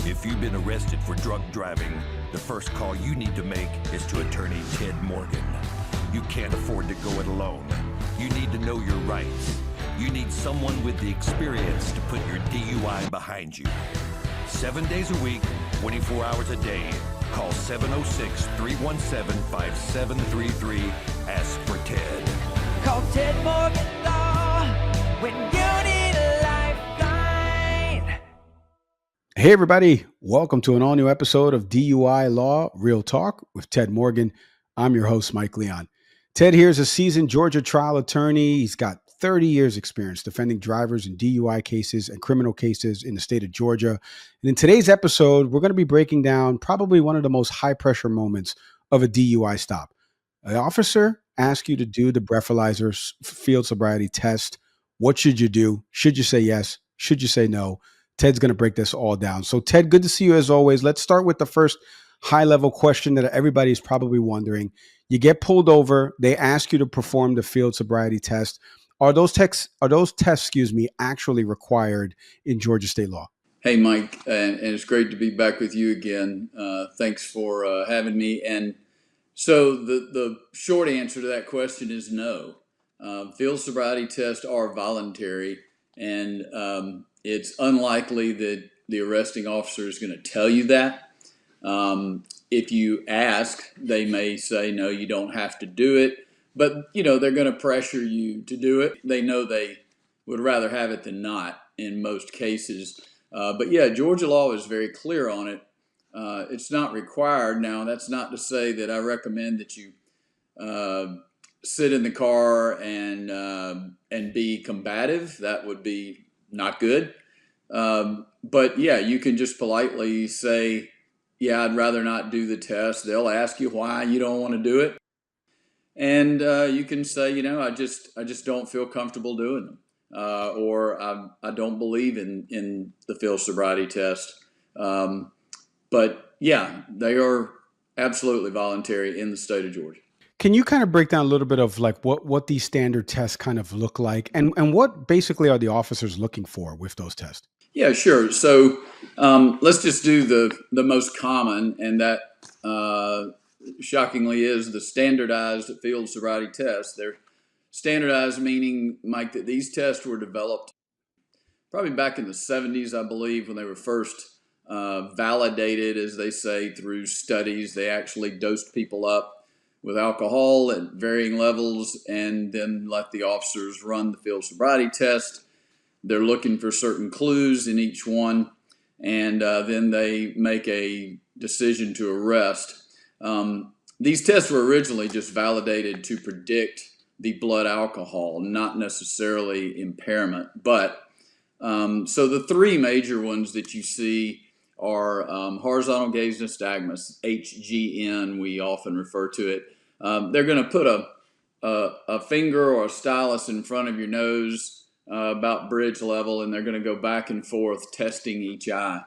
If you've been arrested for drunk driving, the first call you need to make is to attorney Ted Morgan. You can't afford to go it alone. You need to know your rights. You need someone with the experience to put your DUI behind you. 7 days a week, 24 hours a day. Call 706-317-5733. Ask for Ted. Call Ted Morgan Law when you need a lifeline. Hey, everybody. Welcome to an all-new episode of DUI Law Real Talk with Ted Morgan. I'm your host, Mike Leon. Ted here is a seasoned Georgia trial attorney. He's got 30 years experience defending drivers in DUI cases and criminal cases in the state of Georgia. And in today's episode, we're going to be breaking down probably one of the most high-pressure moments of a DUI stop. An officer asks you to do the Breathalyzer field sobriety test. What should you do? Should you say yes? Should you say no? Ted's going to break this all down. So, Ted, good to see you as always. Let's start with the first high-level question that everybody's probably wondering. You get pulled over. They ask you to perform the field sobriety test. Are those tests, actually required in Georgia state law? Hey, Mike, and it's great to be back with you again. Thanks for having me. And so the short answer to that question is no. Field sobriety tests are voluntary, and it's unlikely that the arresting officer is going to tell you that. If you ask, they may say, no, you don't have to do it. But, they're going to pressure you to do it. They know they would rather have it than not in most cases. But yeah, Georgia law is very clear on it. It's not required. Now, that's not to say that I recommend that you sit in the car and be combative. That would be not good. But yeah, you can just politely say, yeah, I'd rather not do the test. They'll ask you why you don't want to do it. And you can say, I just don't feel comfortable doing them, or I don't believe in the field sobriety test. But yeah, they are absolutely voluntary in the state of Georgia. Can you kind of break down a little bit of like what these standard tests kind of look like, and what basically are the officers looking for with those tests? Yeah, sure. So let's just do the most common, and that shockingly is the standardized field sobriety test. They're standardized, meaning, Mike, that these tests were developed probably back in the 70s, I believe, when they were first validated, as they say, through studies. They actually dosed people up with alcohol at varying levels and then let the officers run the field sobriety test. They're looking for certain clues in each one, and then they make a decision to arrest. These tests were originally just validated to predict the blood alcohol, not necessarily impairment. But so the three major ones that you see are horizontal gaze nystagmus, HGN, we often refer to it. They're going to put a finger or a stylus in front of your nose about bridge level, and they're going to go back and forth testing each eye.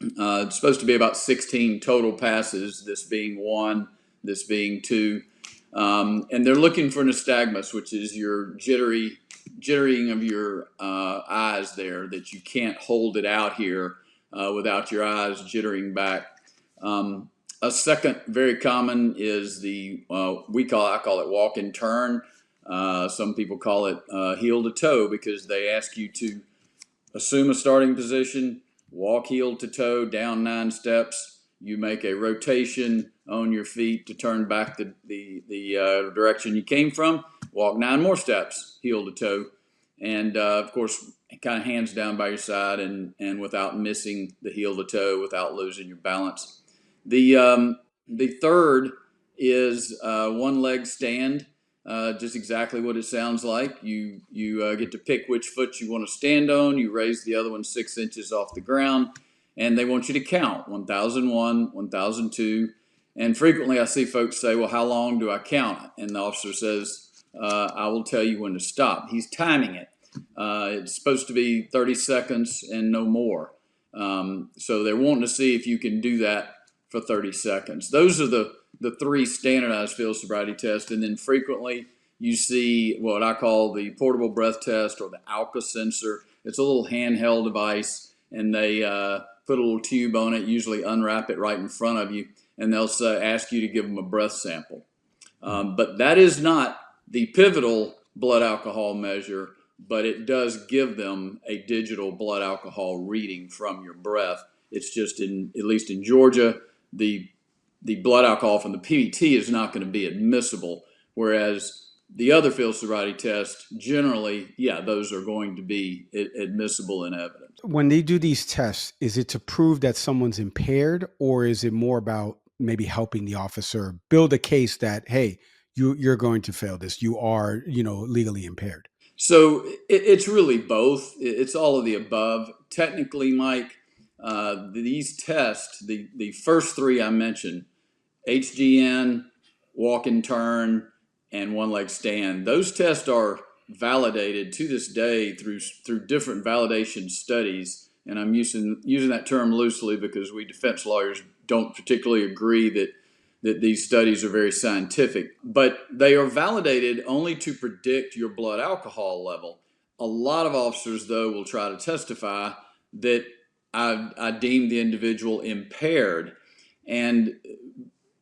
It's supposed to be about 16 total passes, this being 1, this being 2. And they're looking for nystagmus, which is your jittering of your eyes there, that you can't hold it out here without your eyes jittering back. A second very common is I call it walk and turn. Some people call it heel to toe, because they ask you to assume a starting position, walk heel to toe down 9 steps. You make a rotation on your feet to turn back the direction you came from. Walk 9 more steps, heel to toe. And, of course, kind of hands down by your side and without missing the heel to toe, without losing your balance. The third is one leg stand. Just exactly what it sounds like. You get to pick which foot you want to stand on. You raise the other one 6 inches off the ground, and they want you to count 1001, 1002. And frequently I see folks say, well, how long do I count? And the officer says, I will tell you when to stop. He's timing it. It's supposed to be 30 seconds and no more. So they're wanting to see if you can do that for 30 seconds. Those are the three standardized field sobriety tests. And then frequently you see what I call the portable breath test, or the Alka sensor. It's a little handheld device, and they put a little tube on it, usually unwrap it right in front of you, and they'll ask you to give them a breath sample. But that is not the pivotal blood alcohol measure, but it does give them a digital blood alcohol reading from your breath. It's just at least in Georgia, the blood alcohol from the PBT is not going to be admissible, whereas the other field sobriety tests, generally, those are going to be admissible in evidence. When they do these tests, is it to prove that someone's impaired, or is it more about maybe helping the officer build a case that, hey, you're going to fail this, you are, legally impaired? So it's really both. It's all of the above. Technically, Mike, these tests, the first three I mentioned, HGN, walk and turn, and one leg stand, those tests are validated to this day through different validation studies. And I'm using that term loosely because we defense lawyers don't particularly agree that these studies are very scientific, but they are validated only to predict your blood alcohol level. A lot of officers, though, will try to testify that I deemed the individual impaired. And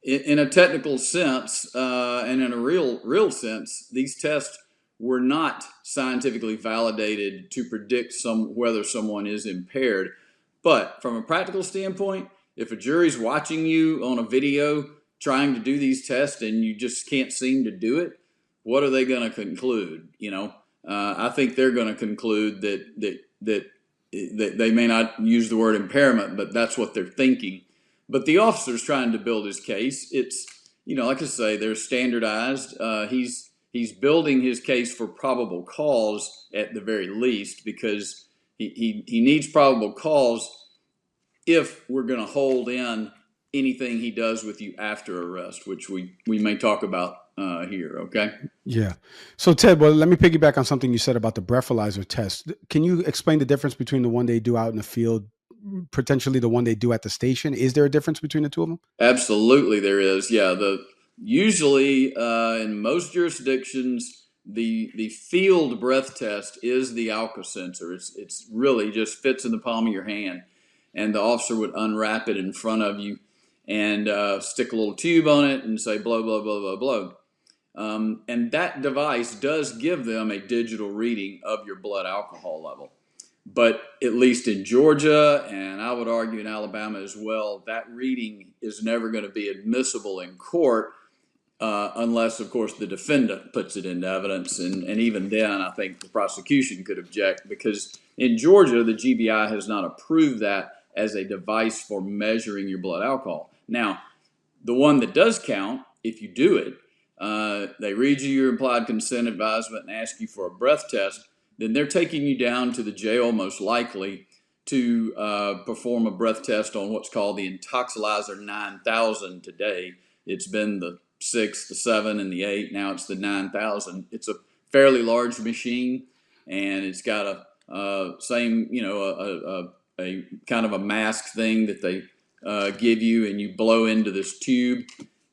in a technical sense, and in a real sense, these tests were not scientifically validated to predict whether someone is impaired. But from a practical standpoint, if a jury's watching you on a video trying to do these tests and you just can't seem to do it, what are they going to conclude? I think they're going to conclude that they may not use the word impairment, but that's what they're thinking. But the officer's trying to build his case. It's, like I say, they're standardized. He's building his case for probable cause at the very least, because he needs probable cause if we're going to hold in anything he does with you after arrest, which we may talk about here, okay? Yeah. So, Ted, well, let me piggyback on something you said about the breathalyzer test. Can you explain the difference between the one they do out in the field, potentially the one they do at the station? Is there a difference between the two of them? Absolutely there is, yeah. Usually in most jurisdictions, the field breath test is the Alka sensor. It's really just fits in the palm of your hand, and the officer would unwrap it in front of you and stick a little tube on it and say blow, blow, blow, blow, blow. And that device does give them a digital reading of your blood alcohol level. But at least in Georgia, and I would argue in Alabama as well, that reading is never going to be admissible in court unless, of course, the defendant puts it into evidence. And even then, I think the prosecution could object, because in Georgia, the GBI has not approved that as a device for measuring your blood alcohol. Now, the one that does count, if you do it, they read you your implied consent advisement and ask you for a breath test, then they're taking you down to the jail most likely to perform a breath test on what's called the Intoxilyzer 9000 today. It's been the 6, the 7, and the 8. Now it's the 9000. It's a fairly large machine, and it's got a kind of a mask thing that they give you, and you blow into this tube.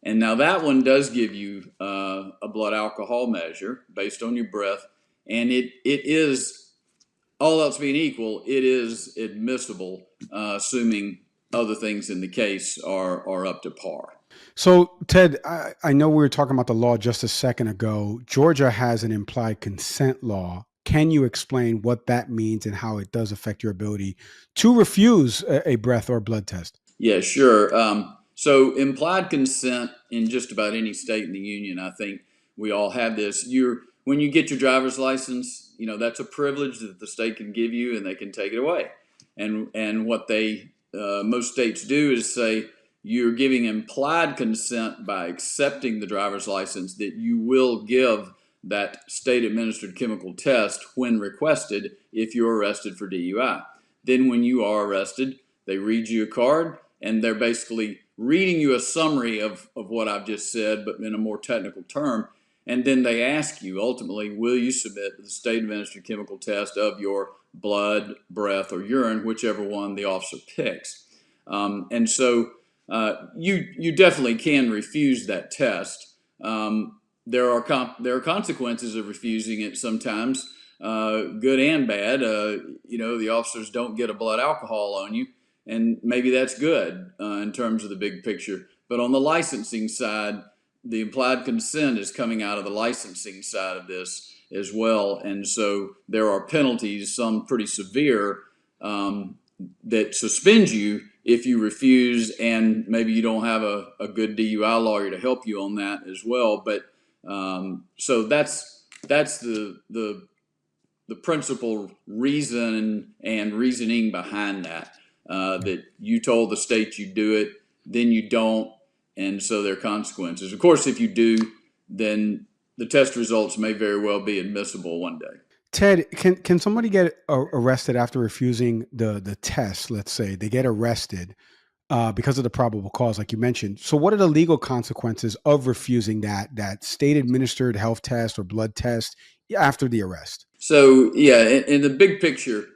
And now that one does give you a blood alcohol measure based on your breath. And it is, all else being equal, it is admissible, assuming other things in the case are up to par. So, Ted, I know we were talking about the law just a second ago. Georgia has an implied consent law. Can you explain what that means and how it does affect your ability to refuse a breath or blood test? Yeah, sure. So implied consent in just about any state in the union, I think we all have this. When you get your driver's license, that's a privilege that the state can give you, and they can take it away. And what most states do is say you're giving implied consent by accepting the driver's license that you will give that state-administered chemical test when requested if you're arrested for DUI. Then when you are arrested, they read you a card, and they're basically reading you a summary of what I've just said, but in a more technical term. And then they ask you, ultimately, will you submit the state-administered chemical test of your blood, breath, or urine, whichever one the officer picks. And so you definitely can refuse that test. There are consequences of refusing it sometimes, good and bad. The officers don't get a blood alcohol on you. And maybe that's good in terms of the big picture. But on the licensing side, the implied consent is coming out of the licensing side of this as well. And so there are penalties, some pretty severe, that suspend you if you refuse, and maybe you don't have a good DUI lawyer to help you on that as well. But so that's the principal reason and reasoning behind that. That you told the state you do it, then you don't, and so there are consequences. Of course, if you do, then the test results may very well be admissible one day. Ted, can somebody get arrested after refusing the test? Let's say they get arrested because of the probable cause, like you mentioned. So, what are the legal consequences of refusing that state administered health test or blood test after the arrest? So, yeah, in the big picture,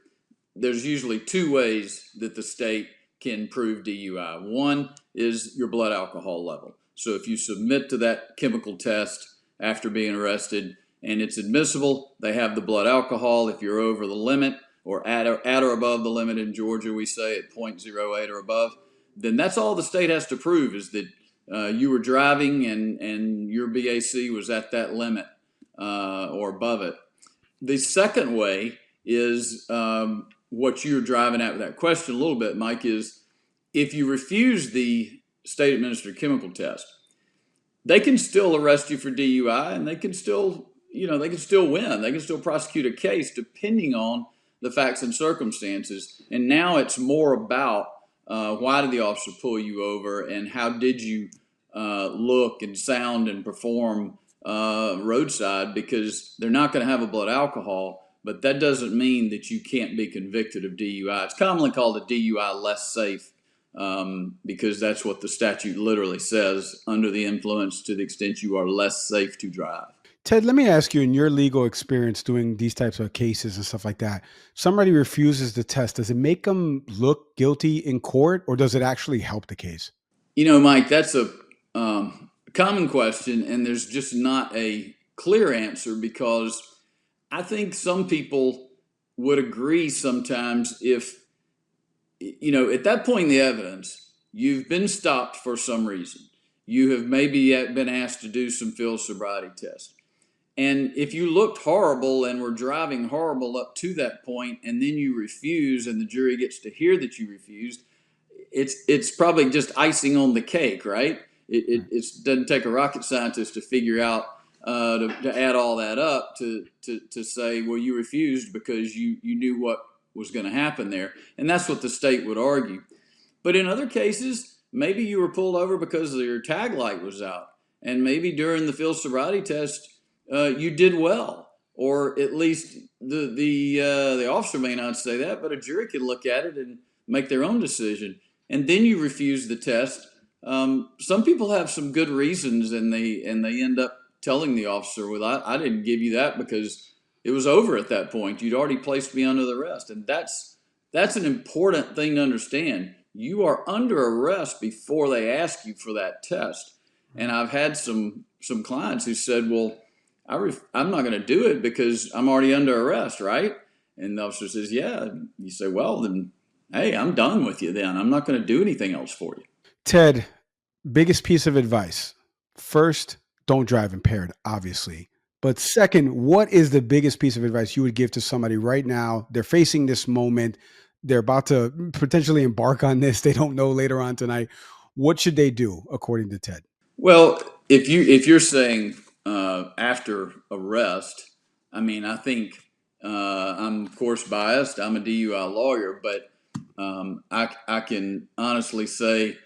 there's usually two ways that the state can prove DUI. One is your blood alcohol level. So if you submit to that chemical test after being arrested and it's admissible, they have the blood alcohol. If you're over the limit or at or above the limit in Georgia, we say at 0.08 or above, then that's all the state has to prove is that you were driving and your BAC was at that limit or above it. The second way is what you're driving at with that question a little bit, Mike, is if you refuse the state administered chemical test, they can still arrest you for DUI and they can still win. They can still prosecute a case depending on the facts and circumstances. And now it's more about why did the officer pull you over and how did you look and sound and perform roadside, because they're not going to have a blood alcohol. But that doesn't mean that you can't be convicted of DUI. It's commonly called a DUI less safe because that's what the statute literally says, under the influence to the extent you are less safe to drive. Ted, let me ask you, in your legal experience doing these types of cases and stuff like that, somebody refuses the test. Does it make them look guilty in court, or does it actually help the case? Mike, that's a common question, and there's just not a clear answer, because I think some people would agree sometimes if, at that point in the evidence, you've been stopped for some reason. You have maybe been asked to do some field sobriety tests. And if you looked horrible and were driving horrible up to that point, and then you refuse and the jury gets to hear that you refused, it's probably just icing on the cake, right? It doesn't take a rocket scientist to figure out to add all that up to say, well, you refused because you knew what was going to happen there. And that's what the state would argue. But in other cases, maybe you were pulled over because your tag light was out. And maybe during the field sobriety test, you did well. Or at least the officer may not say that, but a jury could look at it and make their own decision. And then you refuse the test. Some people have some good reasons, and they end up telling the officer, well, I didn't give you that because it was over at that point. You'd already placed me under the arrest. And that's an important thing to understand. You are under arrest before they ask you for that test. And I've had some clients who said, well, I'm not going to do it because I'm already under arrest, right? And the officer says, yeah. And you say, well, then, hey, I'm done with you then. I'm not going to do anything else for you. Ted, biggest piece of advice. First, don't drive impaired, obviously. But second, what is the biggest piece of advice you would give to somebody right now? They're facing this moment. They're about to potentially embark on this. They don't know later on tonight. What should they do, according to Ted? Well, if you're saying after arrest, I mean, I think I'm of course biased. I'm a DUI lawyer, but I can honestly say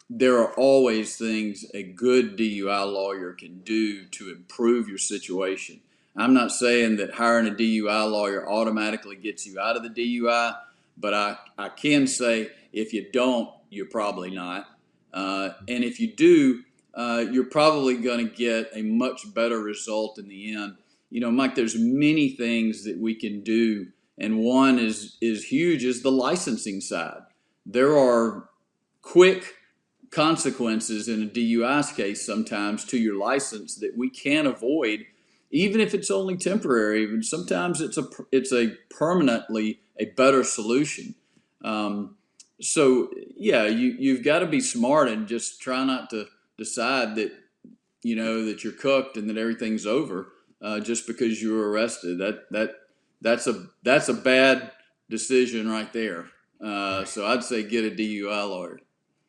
there are always things a good DUI lawyer can do to improve your situation. I'm not saying that hiring a DUI lawyer automatically gets you out of the DUI, but I can say if you don't, you're probably not. And if you do, you're probably going to get a much better result in the end. Mike, there's many things that we can do, and one is huge, is the licensing side. There are quick consequences in a DUI case sometimes to your license that we can't avoid, even if it's only temporary. And sometimes it's a permanently a better solution. So yeah, you've got to be smart and just try not to decide that that you're cooked and that everything's over just because you were arrested. That's a bad decision right there. So I'd say get a DUI lawyer.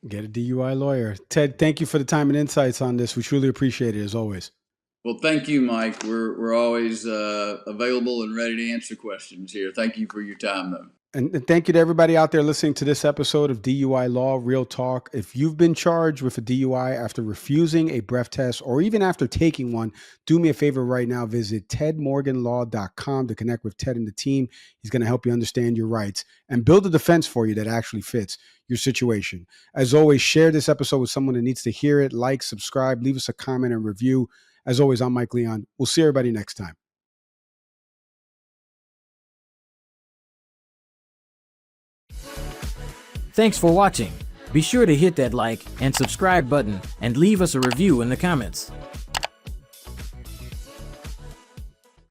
Get a DUI lawyer. Ted, thank you for the time and insights on this. We truly appreciate it as always. Well, thank you, Mike. We're always available and ready to answer questions here. Thank you for your time, though. And thank you to everybody out there listening to this episode of DUI Law Real Talk. If you've been charged with a DUI after refusing a breath test or even after taking one, do me a favor right now. Visit tedmorganlaw.com to connect with Ted and the team. He's going to help you understand your rights and build a defense for you that actually fits your situation. As always, share this episode with someone that needs to hear it. Like, subscribe, leave us a comment and review. As always, I'm Mike Leon. We'll see everybody next time. Thanks for watching. Be sure to hit that like and subscribe button and leave us a review in the comments.